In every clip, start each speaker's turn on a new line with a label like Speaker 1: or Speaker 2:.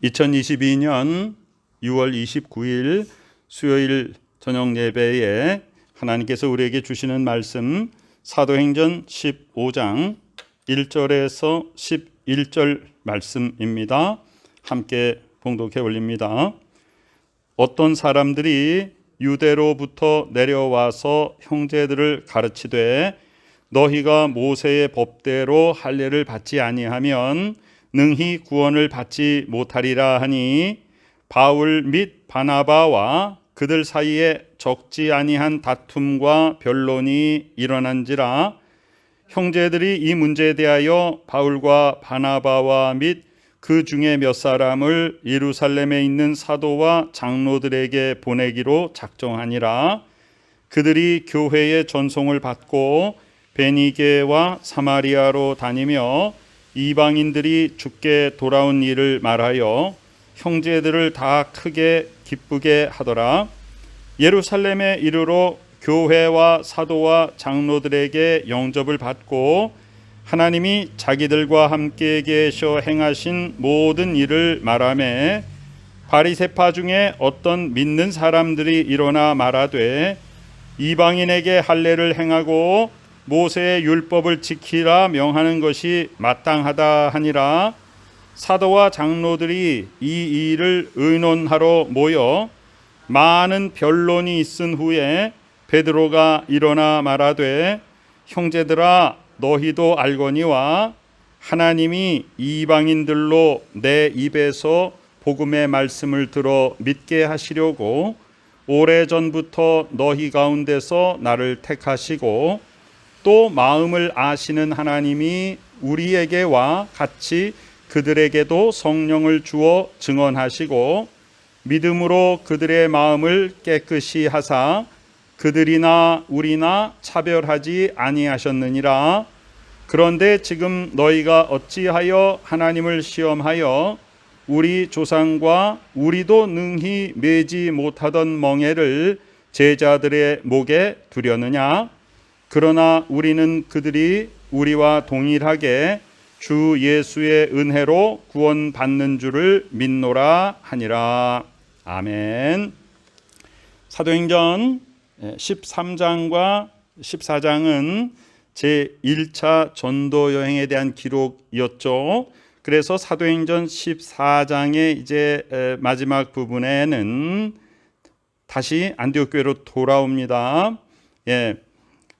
Speaker 1: 2022년 6월 29일 수요일 저녁 예배에 하나님께서 우리에게 주시는 말씀 사도행전 15장 1절에서 11절 말씀입니다. 함께 봉독해 올립니다. 어떤 사람들이 유대로부터 내려와서 형제들을 가르치되 너희가 모세의 법대로 할례를 받지 아니하면 능히 구원을 받지 못하리라 하니 바울 및 바나바와 그들 사이에 적지 아니한 다툼과 변론이 일어난지라. 형제들이 이 문제에 대하여 바울과 바나바와 및 그 중에 몇 사람을 예루살렘에 있는 사도와 장로들에게 보내기로 작정하니라. 그들이 교회의 전송을 받고 베니게와 사마리아로 다니며 이방인들이 주께 돌아온 일을 말하여 형제들을 다 크게 기쁘게 하더라. 예루살렘에 이르러 교회와 사도와 장로들에게 영접을 받고 하나님이 자기들과 함께 계셔 행하신 모든 일을 말하매 바리새파 중에 어떤 믿는 사람들이 일어나 말하되 이방인에게 할례를 행하고 모세의 율법을 지키라 명하는 것이 마땅하다 하니라. 사도와 장로들이 이 일을 의논하러 모여 많은 변론이 있은 후에 베드로가 일어나 말하되 형제들아 너희도 알거니와 하나님이 이방인들로 내 입에서 복음의 말씀을 들어 믿게 하시려고 오래전부터 너희 가운데서 나를 택하시고 또 마음을 아시는 하나님이 우리에게와 같이 그들에게도 성령을 주어 증언하시고 믿음으로 그들의 마음을 깨끗이 하사 그들이나 우리나 차별하지 아니하셨느니라. 그런데 지금 너희가 어찌하여 하나님을 시험하여 우리 조상과 우리도 능히 매지 못하던 멍에를 제자들의 목에 두려느냐. 그러나 우리는 그들이 우리와 동일하게 주 예수의 은혜로 구원받는 줄을 믿노라 하니라. 아멘. 사도행전 13장과 14장은 제1차 전도 여행에 대한 기록이었죠. 그래서 사도행전 14장의 이제 마지막 부분에는 다시 안디옥 교회로 돌아옵니다.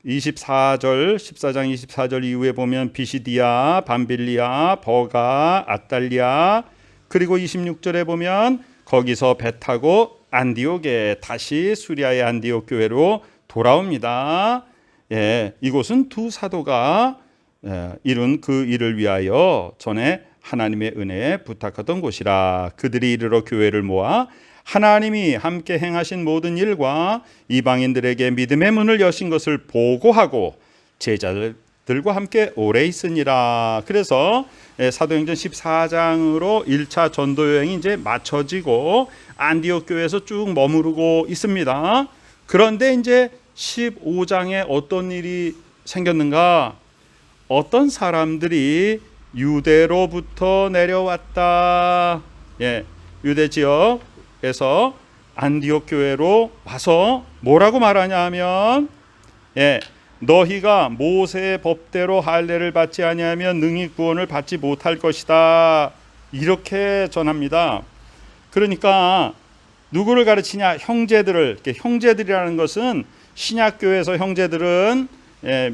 Speaker 1: 24절 14장 24절 이후에 보면 비시디아, 밤빌리아, 버가, 아달리아, 그리고 26절에 보면 거기서 배 타고 안디옥에 다시 수리아의 안디옥 교회로 돌아옵니다. 이곳은 두 사도가 이룬 그 일을 위하여 전에 하나님의 은혜에 부탁하던 곳이라. 그들이 이르러 교회를 모아 하나님이 함께 행하신 모든 일과 이방인들에게 믿음의 문을 여신 것을 보고하고 제자들과 함께 오래 있으니라. 그래서 사도행전 14장으로 1차 전도 여행이 이제 마쳐지고 안디옥 교회에서 쭉 머무르고 있습니다. 그런데 이제 15장에 어떤 일이 생겼는가? 어떤 사람들이 유대로부터 내려왔다. 유대 지역에서 안디옥 교회로 와서 뭐라고 말하냐 하면 너희가 모세의 법대로 할례를 받지 아니하면 능히 구원을 받지 못할 것이다. 이렇게 전합니다. 그러니까 누구를 가르치냐? 형제들을. 형제들이라는 것은 신약교회에서 형제들은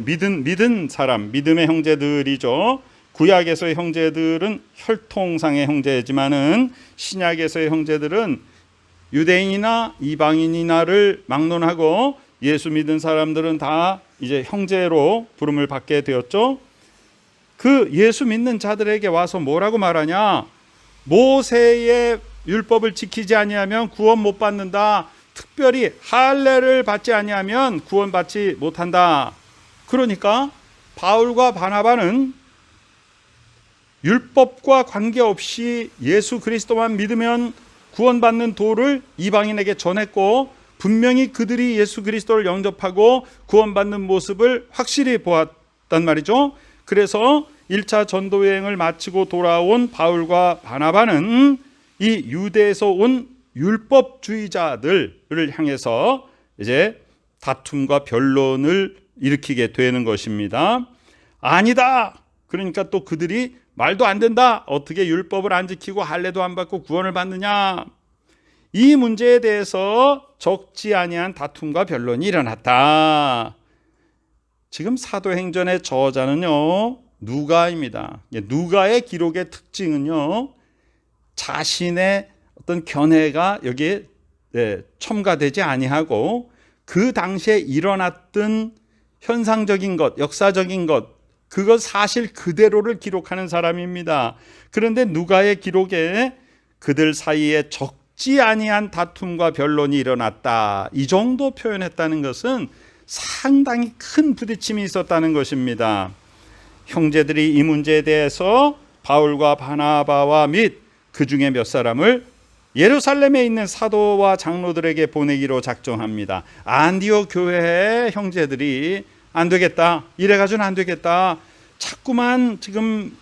Speaker 1: 믿은 사람, 믿음의 형제들이죠. 구약에서의 형제들은 혈통상의 형제지만은 신약에서의 형제들은 유대인이나 이방인이나를 막론하고 예수 믿은 사람들은 다 이제 형제로 부름을 받게 되었죠. 그 예수 믿는 자들에게 와서 뭐라고 말하냐? 모세의 율법을 지키지 아니하면 구원 못 받는다. 특별히 할례를 받지 아니하면 구원받지 못한다. 그러니까 바울과 바나바는 율법과 관계없이 예수 그리스도만 믿으면 구원받는 도를 이방인에게 전했고 분명히 그들이 예수 그리스도를 영접하고 구원받는 모습을 확실히 보았단 말이죠. 그래서 1차 전도 여행을 마치고 돌아온 바울과 바나바는 이 유대에서 온 율법주의자들을 향해서 이제 다툼과 변론을 일으키게 되는 것입니다. 아니다. 그러니까 또 그들이 말도 안 된다. 어떻게 율법을 안 지키고 할례도 안 받고 구원을 받느냐. 이 문제에 대해서 적지 아니한 다툼과 변론이 일어났다. 지금 사도행전의 저자는요, 누가입니다. 누가의 기록의 특징은요, 자신의 어떤 견해가 여기에 첨가되지 아니하고 그 당시에 일어났던 현상적인 것, 역사적인 것, 그것 사실 그대로를 기록하는 사람입니다. 그런데 누가의 기록에 그들 사이에 적지 아니한 다툼과 변론이 일어났다, 이 정도 표현했다는 것은 상당히 큰 부딪힘이 있었다는 것입니다. 형제들이 이 문제에 대해서 바울과 바나바와 및 그 중에 몇 사람을 예루살렘에 있는 사도와 장로들에게 보내기로 작정합니다. 안디옥 교회의 형제들이 안 되겠다, 이래가지고는 안 되겠다, 자꾸만 지금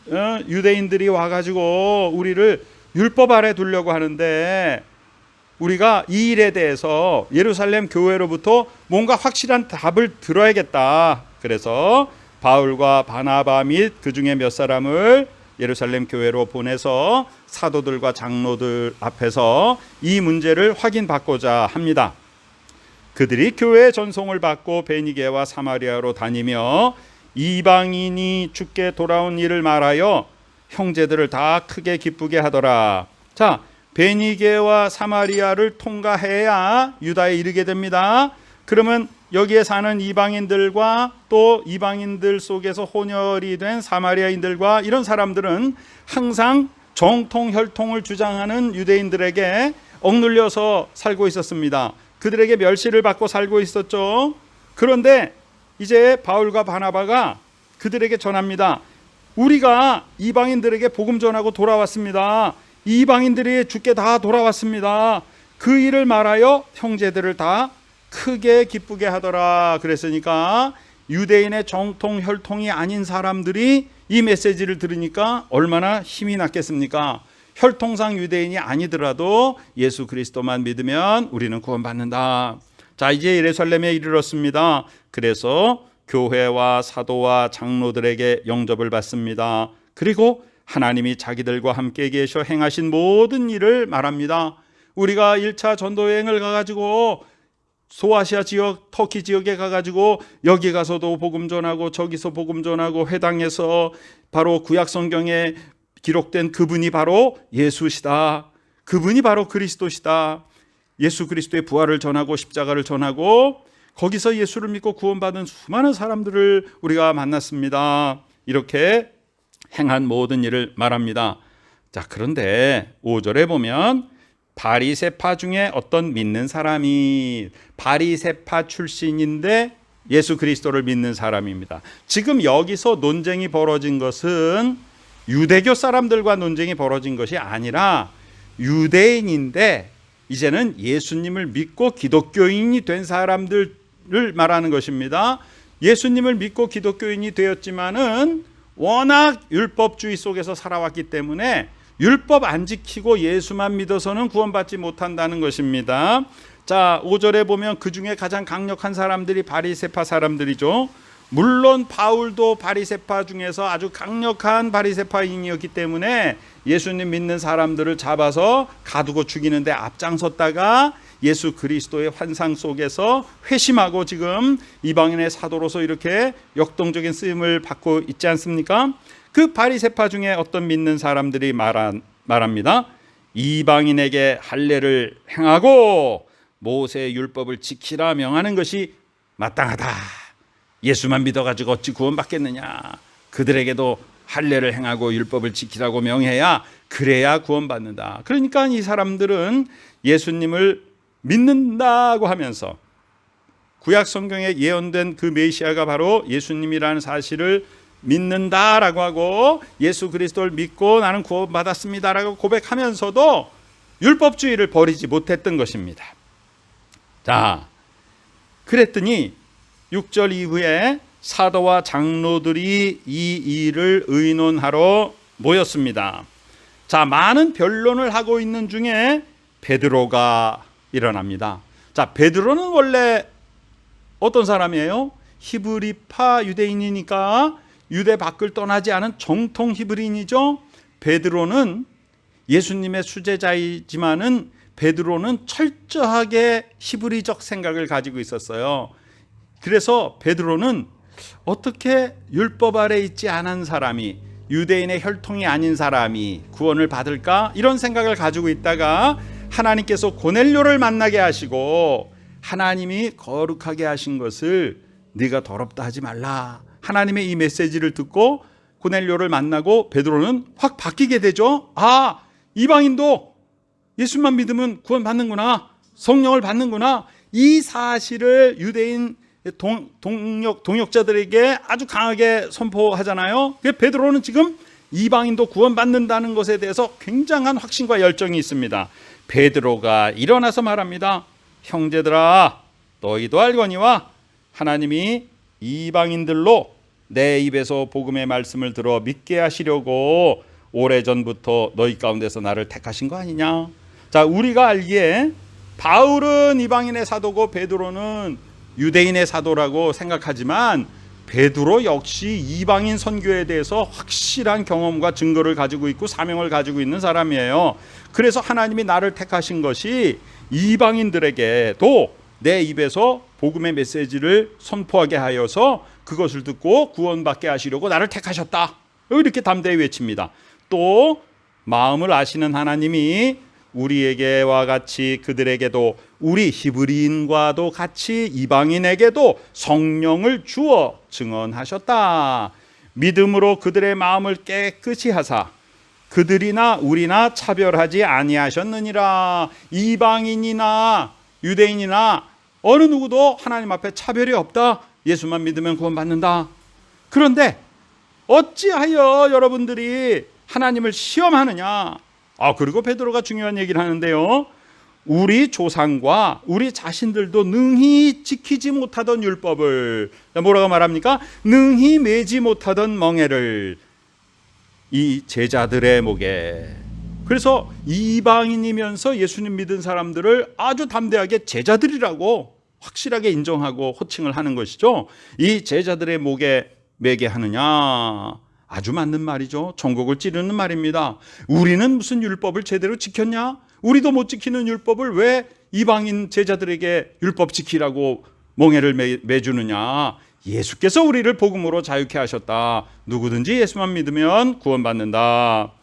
Speaker 1: 유대인들이 와가지고 우리를 율법 아래 두려고 하는데 우리가 이 일에 대해서 예루살렘 교회로부터 뭔가 확실한 답을 들어야겠다. 그래서 바울과 바나바 및 그 중에 몇 사람을 예루살렘 교회로 보내서 사도들과 장로들 앞에서 이 문제를 확인받고자 합니다. 그들이 교회의 전송을 받고 베니게와 사마리아로 다니며 이방인이 주께 돌아온 일을 말하여 형제들을 다 크게 기쁘게 하더라. 자, 베니게와 사마리아를 통과해야 유다에 이르게 됩니다. 그러면 여기에 사는 이방인들과 또 이방인들 속에서 혼혈이 된 사마리아인들과 이런 사람들은 항상 정통 혈통을 주장하는 유대인들에게 억눌려서 살고 있었습니다. 그들에게 멸시를 받고 살고 있었죠. 그런데 이제 바울과 바나바가 그들에게 전합니다. 우리가 이방인들에게 복음 전하고 돌아왔습니다. 이방인들이 주께 다 돌아왔습니다. 그 일을 말하여 형제들을 다 크게 기쁘게 하더라. 그랬으니까 유대인의 정통 혈통이 아닌 사람들이 이 메시지를 들으니까 얼마나 힘이 났겠습니까? 혈통상 유대인이 아니더라도 예수 그리스도만 믿으면 우리는 구원받는다. 자, 이제 예루살렘에 이르렀습니다. 그래서 교회와 사도와 장로들에게 영접을 받습니다. 그리고 하나님이 자기들과 함께 계셔 행하신 모든 일을 말합니다. 우리가 1차 전도여행을 가가지고 소아시아 지역, 터키 지역에 가가지고 여기 가서도 복음 전하고 저기서 복음 전하고 회당에서 바로 구약 성경에 기록된 그분이 바로 예수시다, 그분이 바로 그리스도시다, 예수 그리스도의 부활을 전하고 십자가를 전하고 거기서 예수를 믿고 구원받은 수많은 사람들을 우리가 만났습니다. 이렇게 행한 모든 일을 말합니다. 자, 그런데 5절에 보면 바리새파 중에 어떤 믿는 사람이, 바리새파 출신인데 예수 그리스도를 믿는 사람입니다. 지금 여기서 논쟁이 벌어진 것은 유대교 사람들과 논쟁이 벌어진 것이 아니라 유대인인데 이제는 예수님을 믿고 기독교인이 된 사람들을 말하는 것입니다. 예수님을 믿고 기독교인이 되었지만은 워낙 율법주의 속에서 살아왔기 때문에 율법 안 지키고 예수만 믿어서는 구원받지 못한다는 것입니다. 자, 5절에 보면 그 중에 가장 강력한 사람들이 바리새파 사람들이죠. 물론 바울도 바리새파 중에서 아주 강력한 바리새파인이었기 때문에 예수님 믿는 사람들을 잡아서 가두고 죽이는데 앞장섰다가 예수 그리스도의 환상 속에서 회심하고 지금 이방인의 사도로서 이렇게 역동적인 쓰임을 받고 있지 않습니까? 그 바리새파 중에 어떤 믿는 사람들이 말합니다. 이방인에게 할례를 행하고 모세의 율법을 지키라 명하는 것이 마땅하다. 예수만 믿어가지고 어찌 구원받겠느냐. 그들에게도 할례를 행하고 율법을 지키라고 명해야, 그래야 구원받는다. 그러니까 이 사람들은 예수님을 믿는다고 하면서 구약 성경에 예언된 그 메시아가 바로 예수님이라는 사실을 믿는다라고 하고 예수 그리스도를 믿고 나는 구원받았습니다라고 고백하면서도 율법주의를 버리지 못했던 것입니다. 자, 그랬더니 6절 이후에 사도와 장로들이 이 일을 의논하러 모였습니다. 자, 많은 변론을 하고 있는 중에 베드로가 일어납니다. 자, 베드로는 원래 어떤 사람이에요? 히브리파 유대인이니까 유대 밖을 떠나지 않은 정통 히브리인이죠. 베드로는 예수님의 수제자이지만은 베드로는 철저하게 히브리적 생각을 가지고 있었어요. 그래서 베드로는 어떻게 율법 아래 있지 않은 사람이, 유대인의 혈통이 아닌 사람이 구원을 받을까? 이런 생각을 가지고 있다가 하나님께서 고넬료를 만나게 하시고 하나님이 거룩하게 하신 것을 네가 더럽다 하지 말라, 하나님의 이 메시지를 듣고 고넬료를 만나고 베드로는 확 바뀌게 되죠. 아, 이방인도 예수만 믿으면 구원 받는구나, 성령을 받는구나, 이 사실을 유대인 동역자들에게 아주 강하게 선포하잖아요. 베드로는 지금 이방인도 구원 받는다는 것에 대해서 굉장한 확신과 열정이 있습니다. 베드로가 일어나서 말합니다. 형제들아, 너희도 알거니와 하나님이 이방인들로 내 입에서 복음의 말씀을 들어 믿게 하시려고 오래전부터 너희 가운데서 나를 택하신 거 아니냐. 자, 우리가 알기에 바울은 이방인의 사도고 베드로는 유대인의 사도라고 생각하지만 베드로 역시 이방인 선교에 대해서 확실한 경험과 증거를 가지고 있고 사명을 가지고 있는 사람이에요. 그래서 하나님이 나를 택하신 것이 이방인들에게도 내 입에서 복음의 메시지를 선포하게 하여서 그것을 듣고 구원받게 하시려고 나를 택하셨다, 이렇게 담대히 외칩니다. 또 마음을 아시는 하나님이 우리에게와 같이 그들에게도, 우리 히브리인과도 같이 이방인에게도 성령을 주어 증언하셨다. 믿음으로 그들의 마음을 깨끗이 하사 그들이나 우리나 차별하지 아니하셨느니라. 이방인이나 유대인이나 어느 누구도 하나님 앞에 차별이 없다. 예수만 믿으면 구원받는다. 그런데 어찌하여 여러분들이 하나님을 시험하느냐. 그리고 베드로가 중요한 얘기를 하는데요. 우리 조상과 우리 자신들도 능히 지키지 못하던 율법을, 뭐라고 말합니까? 능히 매지 못하던 멍에를 이 제자들의 목에. 그래서 이방인이면서 예수님 믿은 사람들을 아주 담대하게 제자들이라고 확실하게 인정하고 호칭을 하는 것이죠. 이 제자들의 목에 매게 하느냐, 아주 맞는 말이죠. 전곡을 찌르는 말입니다. 우리는 무슨 율법을 제대로 지켰냐? 우리도 못 지키는 율법을 왜 이방인 제자들에게 율법 지키라고 멍에를 매주느냐? 예수께서 우리를 복음으로 자유케 하셨다. 누구든지 예수만 믿으면 구원받는다.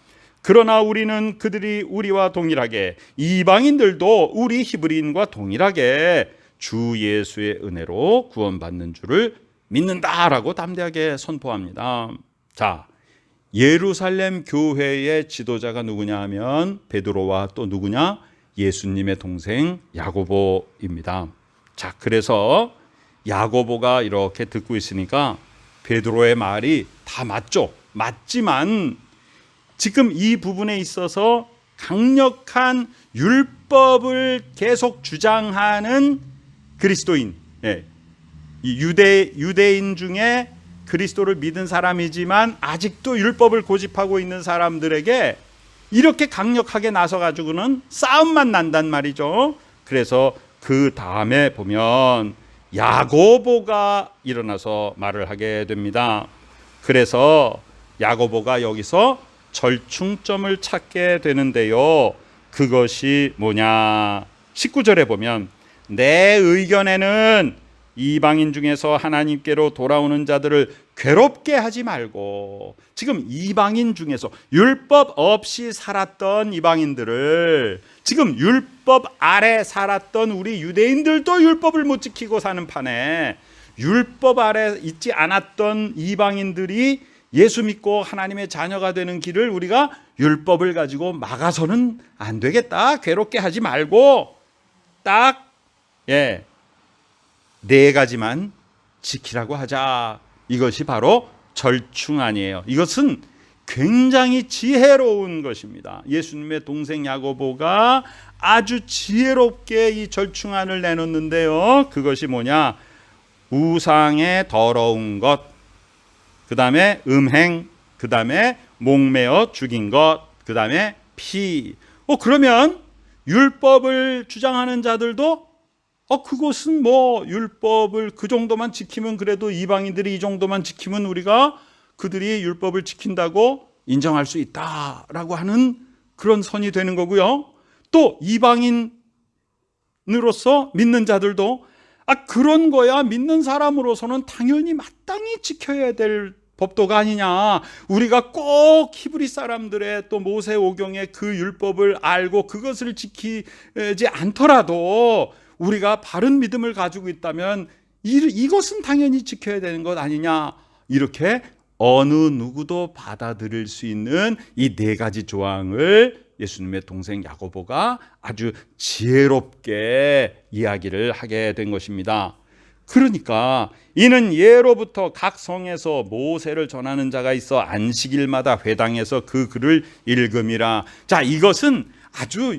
Speaker 1: 그러나 우리는 그들이 우리와 동일하게, 이방인들도 우리 히브리인과 동일하게 주 예수의 은혜로 구원받는 줄을 믿는다라고 담대하게 선포합니다. 자, 예루살렘 교회의 지도자가 누구냐 하면 베드로와 또 누구냐? 예수님의 동생 야고보입니다. 자, 그래서 야고보가 이렇게 듣고 있으니까 베드로의 말이 다 맞죠. 맞지만 지금 이 부분에 있어서 강력한 율법을 계속 주장하는 그리스도인, 이 유대인 중에 그리스도를 믿은 사람이지만 아직도 율법을 고집하고 있는 사람들에게 이렇게 강력하게 나서가지고는 싸움만 난단 말이죠. 그래서 그 다음에 보면 야고보가 일어나서 말을 하게 됩니다. 그래서 야고보가 여기서 절충점을 찾게 되는데요. 그것이 뭐냐? 19절에 보면 내 의견에는 이방인 중에서 하나님께로 돌아오는 자들을 괴롭게 하지 말고, 지금 이방인 중에서 율법 없이 살았던 이방인들을, 지금 율법 아래 살았던 우리 유대인들도 율법을 못 지키고 사는 판에 율법 아래 있지 않았던 이방인들이 예수 믿고 하나님의 자녀가 되는 길을 우리가 율법을 가지고 막아서는 안 되겠다. 괴롭게 하지 말고 딱 네 가지만 지키라고 하자. 이것이 바로 절충안이에요. 이것은 굉장히 지혜로운 것입니다. 예수님의 동생 야고보가 아주 지혜롭게 이 절충안을 내놓는데요. 그것이 뭐냐? 우상의 더러운 것, 그 다음에 음행, 그 다음에 목매어 죽인 것, 그 다음에 피. 그러면 율법을 주장하는 자들도 그것은 뭐 율법을 그 정도만 지키면, 그래도 이방인들이 이 정도만 지키면 우리가 그들이 율법을 지킨다고 인정할 수 있다라고 하는 그런 선이 되는 거고요. 또 이방인으로서 믿는 자들도 그런 거야 믿는 사람으로서는 당연히 마땅히 지켜야 될 법도가 아니냐. 우리가 꼭 히브리 사람들의 또 모세오경의 그 율법을 알고 그것을 지키지 않더라도 우리가 바른 믿음을 가지고 있다면 이것은 당연히 지켜야 되는 것 아니냐. 이렇게 어느 누구도 받아들일 수 있는 이 네 가지 조항을 예수님의 동생 야고보가 아주 지혜롭게 이야기를 하게 된 것입니다. 그러니까 이는 예로부터 각 성에서 모세를 전하는 자가 있어 안식일마다 회당에서 그 글을 읽음이라. 자, 이것은 아주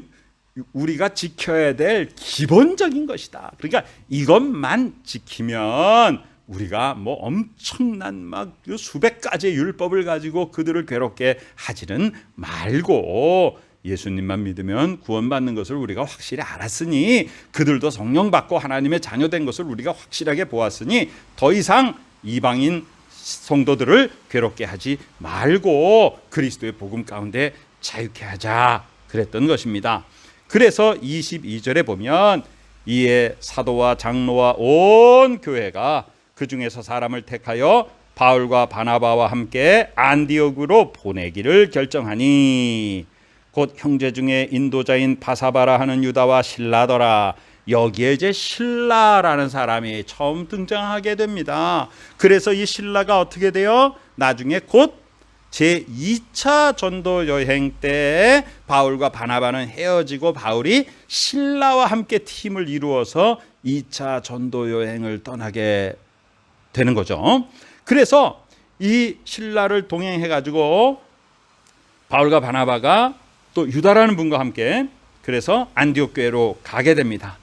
Speaker 1: 우리가 지켜야 될 기본적인 것이다. 그러니까 이것만 지키면 우리가 뭐 엄청난 막 수백 가지의 율법을 가지고 그들을 괴롭게 하지는 말고 예수님만 믿으면 구원받는 것을 우리가 확실히 알았으니, 그들도 성령 받고 하나님의 자녀된 것을 우리가 확실하게 보았으니 더 이상 이방인 성도들을 괴롭게 하지 말고 그리스도의 복음 가운데 자유케 하자, 그랬던 것입니다. 그래서 22절에 보면 이에 사도와 장로와 온 교회가 그 중에서 사람을 택하여 바울과 바나바와 함께 안디옥으로 보내기를 결정하니 곧 형제 중에 인도자인 바사바라 하는 유다와 실라더라. 여기에 이제 실라라는 사람이 처음 등장하게 됩니다. 그래서 이 실라가 어떻게 돼요? 나중에 곧 제2차 전도 여행 때 바울과 바나바는 헤어지고 바울이 실라와 함께 팀을 이루어서 2차 전도 여행을 떠나게 되는 거죠. 그래서 이 실라를 동행해 가지고 바울과 바나바가 또 유다라는 분과 함께 그래서 안디옥 교회로 가게 됩니다.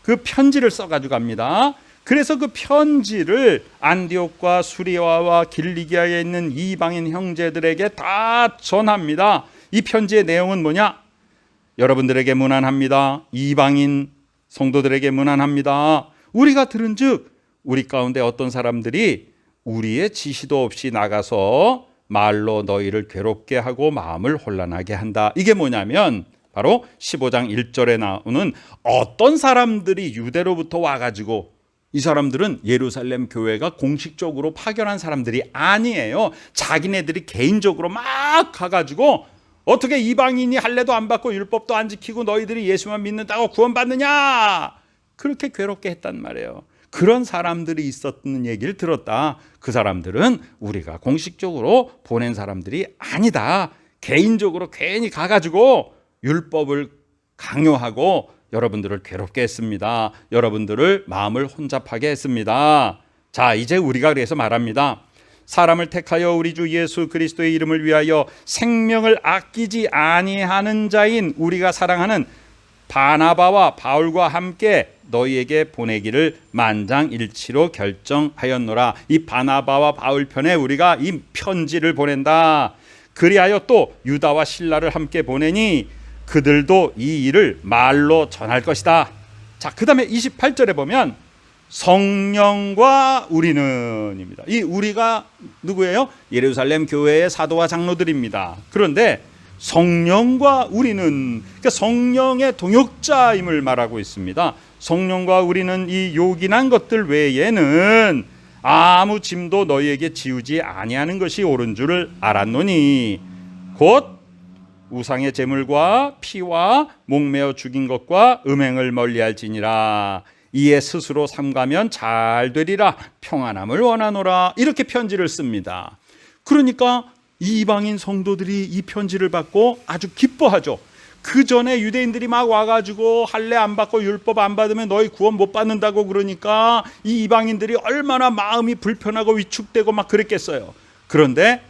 Speaker 1: 그 편지를 써가지고 갑니다. 그래서 그 편지를 안디옥과 수리아와 길리기아에 있는 이방인 형제들에게 다 전합니다. 이 편지의 내용은 뭐냐? 여러분들에게 문안합니다. 이방인 성도들에게 문안합니다. 우리가 들은즉 우리 가운데 어떤 사람들이 우리의 지시도 없이 나가서 말로 너희를 괴롭게 하고 마음을 혼란하게 한다. 이게 뭐냐면 바로 15장 1절에 나오는 어떤 사람들이 유대로부터 와가지고, 이 사람들은 예루살렘 교회가 공식적으로 파견한 사람들이 아니에요. 자기네들이 개인적으로 막 가가지고 어떻게 이방인이 할례도 안 받고 율법도 안 지키고 너희들이 예수만 믿는다고 구원받느냐, 그렇게 괴롭게 했단 말이에요. 그런 사람들이 있었는 얘기를 들었다. 그 사람들은 우리가 공식적으로 보낸 사람들이 아니다. 개인적으로 괜히 가가지고 율법을 강요하고 여러분들을 괴롭게 했습니다. 여러분들을 마음을 혼잡하게 했습니다. 자, 이제 우리가 그래서 말합니다. 사람을 택하여 우리 주 예수 그리스도의 이름을 위하여 생명을 아끼지 아니하는 자인 우리가 사랑하는 바나바와 바울과 함께 너희에게 보내기를 만장일치로 결정하였노라. 이 바나바와 바울 편에 우리가 이 편지를 보낸다. 그리하여 또 유다와 실라를 함께 보내니 그들도 이 일을 말로 전할 것이다. 자, 그 다음에 28절에 보면 성령과 우리는입니다. 이 우리가 누구예요? 예루살렘 교회의 사도와 장로들입니다. 그런데 성령과 우리는, 그러니까 성령의 동역자임을 말하고 있습니다. 성령과 우리는 이 요긴한 것들 외에는 아무 짐도 너희에게 지우지 아니하는 것이 옳은 줄을 알았노니 곧 우상의 제물과 피와 목매어 죽인 것과 음행을 멀리할지니라. 이에 스스로 삼가면 잘 되리라. 평안함을 원하노라. 이렇게 편지를 씁니다. 그러니까 이방인 성도들이 이 편지를 받고 아주 기뻐하죠. 그 전에 유대인들이 막 와가지고 할례 안 받고 율법 안 받으면 너희 구원 못 받는다고 그러니까 이 이방인들이 얼마나 마음이 불편하고 위축되고 막 그랬겠어요. 그런데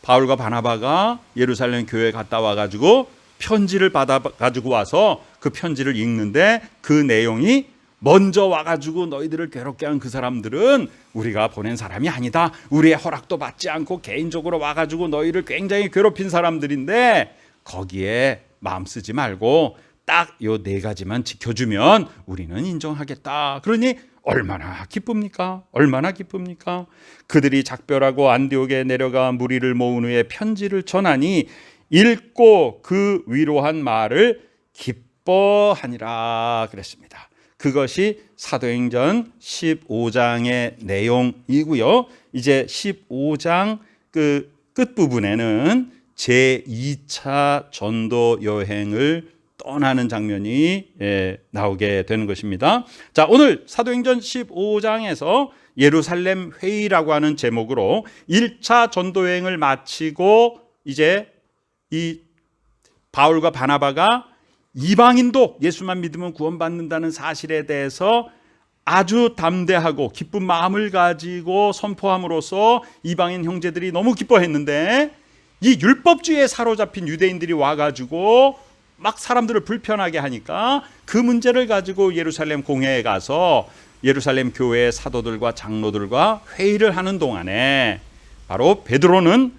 Speaker 1: 바울과 바나바가 예루살렘 교회에 갔다 와가지고 편지를 받아가지고 와서 그 편지를 읽는데 그 내용이 먼저 와가지고 너희들을 괴롭게 한 그 사람들은 우리가 보낸 사람이 아니다. 우리의 허락도 받지 않고 개인적으로 와가지고 너희를 굉장히 괴롭힌 사람들인데 거기에 마음 쓰지 말고 딱 요 4가지만 지켜주면 우리는 인정하겠다. 그러니 얼마나 기쁩니까? 얼마나 기쁩니까? 그들이 작별하고 안디옥에 내려가 무리를 모은 후에 편지를 전하니 읽고 그 위로한 말을 기뻐하니라 그랬습니다. 그것이 사도행전 15장의 내용이고요. 이제 15장 그 끝부분에는 제2차 전도 여행을 떠나는 장면이 나오게 되는 것입니다. 자, 오늘 사도행전 15장에서 예루살렘 회의라고 하는 제목으로 1차 전도 여행을 마치고 이제 이 바울과 바나바가 이방인도 예수만 믿으면 구원받는다는 사실에 대해서 아주 담대하고 기쁜 마음을 가지고 선포함으로써 이방인 형제들이 너무 기뻐했는데 이 율법주의에 사로잡힌 유대인들이 와가지고 막 사람들을 불편하게 하니까 그 문제를 가지고 예루살렘 공회에 가서 예루살렘 교회의 사도들과 장로들과 회의를 하는 동안에 바로 베드로는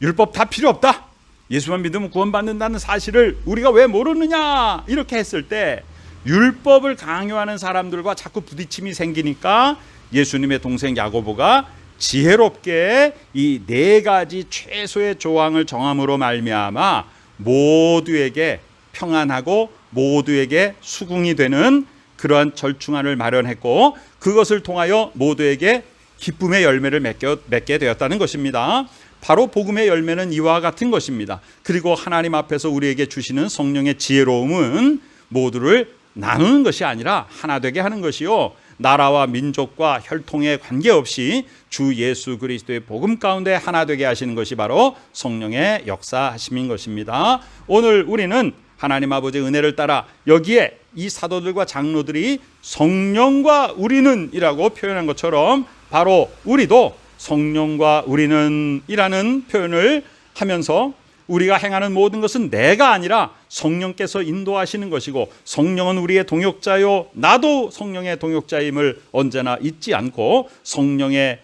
Speaker 1: 율법 다 필요 없다, 예수만 믿으면 구원받는다는 사실을 우리가 왜 모르느냐 이렇게 했을 때 율법을 강요하는 사람들과 자꾸 부딪힘이 생기니까 예수님의 동생 야고보가 지혜롭게 이 4가지 최소의 조항을 정함으로 말미암아 모두에게 평안하고 모두에게 수긍이 되는 그러한 절충안을 마련했고 그것을 통하여 모두에게 기쁨의 열매를 맺게 되었다는 것입니다. 바로 복음의 열매는 이와 같은 것입니다. 그리고 하나님 앞에서 우리에게 주시는 성령의 지혜로움은 모두를 나누는 것이 아니라 하나 되게 하는 것이요, 나라와 민족과 혈통에 관계없이 주 예수 그리스도의 복음 가운데 하나 되게 하시는 것이 바로 성령의 역사하심인 것입니다. 오늘 우리는 하나님 아버지의 은혜를 따라 여기에 이 사도들과 장로들이 성령과 우리는 이라고 표현한 것처럼 바로 우리도 성령과 우리는 이라는 표현을 하면서 우리가 행하는 모든 것은 내가 아니라 성령께서 인도하시는 것이고 성령은 우리의 동역자요 나도 성령의 동역자임을 언제나 잊지 않고 성령의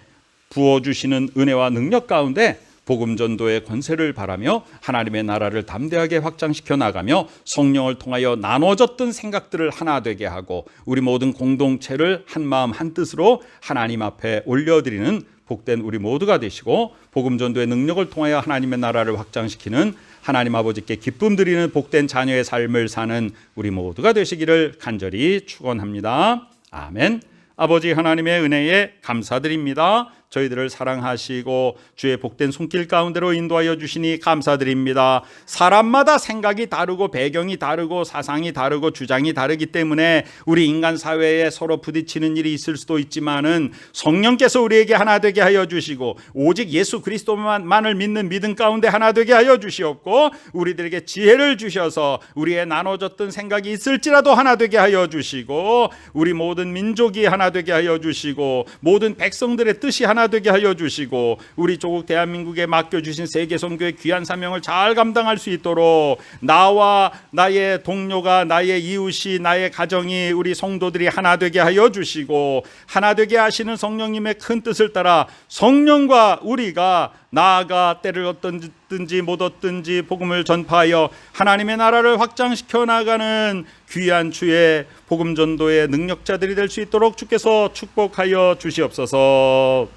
Speaker 1: 부어주시는 은혜와 능력 가운데 복음 전도의 권세를 바라며 하나님의 나라를 담대하게 확장시켜 나가며 성령을 통하여 나눠졌던 생각들을 하나 되게 하고 우리 모든 공동체를 한 마음 한 뜻으로 하나님 앞에 올려드리는 복된 우리 모두가 되시고 복음 전도의 능력을 통하여 하나님의 나라를 확장시키는 하나님 아버지께 기쁨 드리는 복된 자녀의 삶을 사는 우리 모두가 되시기를 간절히 축원합니다. 아멘. 아버지 하나님의 은혜에 감사드립니다. 저희들을 사랑하시고 주의 복된 손길 가운데로 인도하여 주시니 감사드립니다. 사람마다 생각이 다르고 배경이 다르고 사상이 다르고 주장이 다르기 때문에 우리 인간 사회에 서로 부딪히는 일이 있을 수도 있지만은 성령께서 우리에게 하나 되게 하여 주시고 오직 예수 그리스도만을 믿는 믿음 가운데 하나 되게 하여 주시옵고 우리들에게 지혜를 주셔서 우리의 나눠졌던 생각이 있을지라도 하나 되게 하여 주시고 우리 모든 민족이 하나 되게 하여 주시고 모든 백성들의 뜻이 하나 되게 하여 주시고 우리 조국 대한민국에 맡겨주신 세계선교의 귀한 사명을 잘 감당할 수 있도록 나와 나의 동료가 나의 이웃이 나의 가정이 우리 성도들이 하나 되게 하여 주시고 하나 되게 하시는 성령님의 큰 뜻을 따라 성령과 우리가 나아가 때를 얻든지 못 얻든지 복음을 전파하여 하나님의 나라를 확장시켜 나가는 귀한 주의 복음 전도의 능력자들이 될 수 있도록 주께서 축복하여 주시옵소서.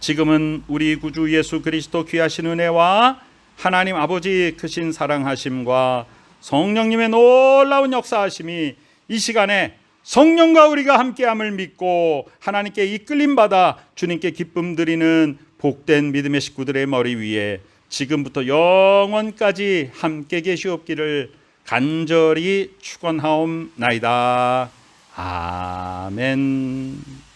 Speaker 1: 지금은 우리 구주 예수 그리스도 귀하신 은혜와 하나님 아버지 크신 사랑하심과 성령님의 놀라운 역사하심이 이 시간에 성령과 우리가 함께함을 믿고 하나님께 이끌림 받아 주님께 기쁨 드리는 복된 믿음의 식구들의 머리 위에 지금부터 영원까지 함께 계시옵기를 간절히 축원하옵나이다. 아멘.